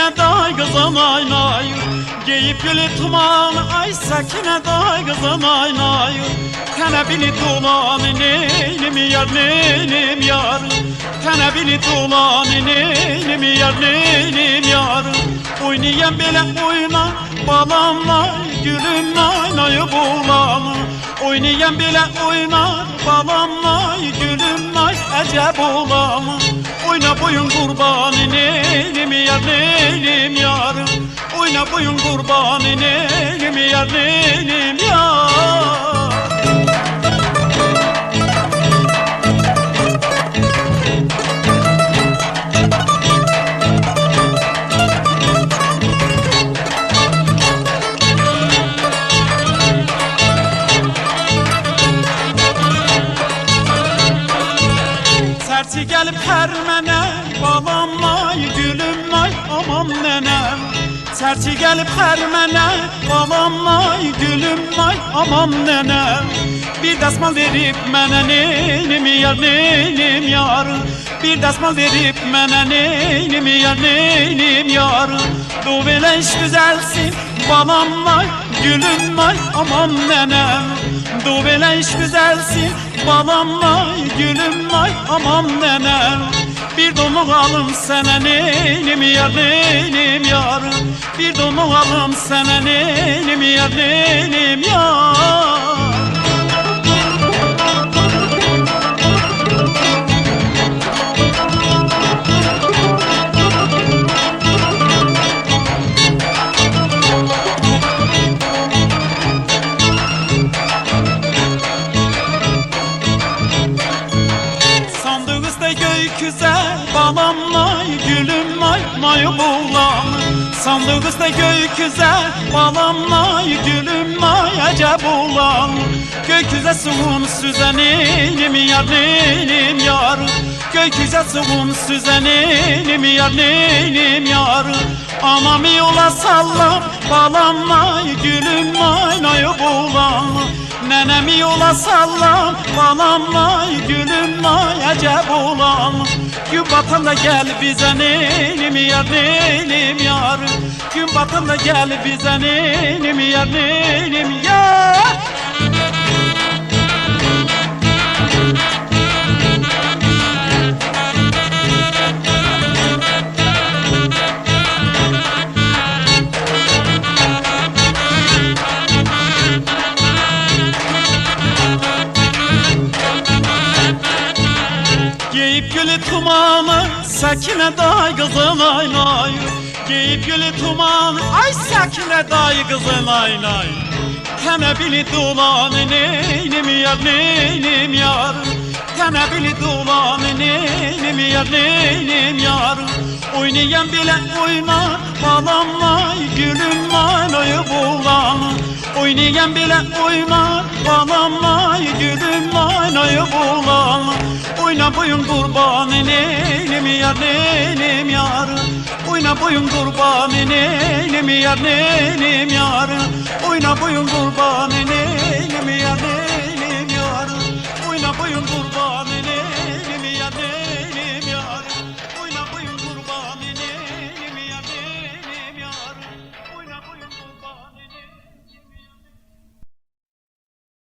sakine day kızım ay nay. Giyip gülü tuman ay sakine day kızım ay nay. Tenebili dolan neynim yar neynim yar. Tenebili dolan neynim yar neynim yar. Oynayan bile oyna balamla gülüm nay nay bulam. Oynayan bile oynar balamla gülüm nay acep olam. Oyna boyun kurban neynim yar neynim yar. Oyna boyun kurban neynim yar neynim yar. Serçi gelip hermene balam ay gülüm ay aman nenem. Serçi gelip hermene balam ay gülüm ay aman nenem. Bir dasmal verip mene neynim yar neynim yar. Bir dasmal verip mene neynim yar neynim yar. Duveleş güzelsin balam ay gülüm ay aman nenem. Duveleş güzelsin balam ay gülüm ay aman nenem. Bir domuk alım sana neynim yar neynim yar. Bir domuk alım sana neynim yar neynim yar. Gökyüze balam ay gülüm ay may bulam. Sandıkta gökyüze balam ay gülüm ay acep olam. Gökyüze sığın süzen neynim yar neynim yar. Gökyüze sığın süzen neynim yar neynim yar. Anamı yola sallam balam ay gülüm ay nay bulam. Nenemi yola sallam balam ay gülüm ay acep olam. Gün batanda gel bize neynim yar neynim yar. Gün batanda gel bize neynim yar neynim yar. Giyip gülü tumanı sakine day kızım ay nay. Giyip gülü tumanı ay sakine day kızım ay nay. Tenebili dolan neynim yar neynim yar. Tenebili dolan neynim yar neynim yar. Oynayan bile oynar balam ay gülüm ay nay bulam. Oynayan bile oynar balam ay gülüm ay nay bulam. Oyna boyun kurban neynim yar neynim yar. Oyna boyun kurban neynim yar neynim yar. Oyna boyun kurban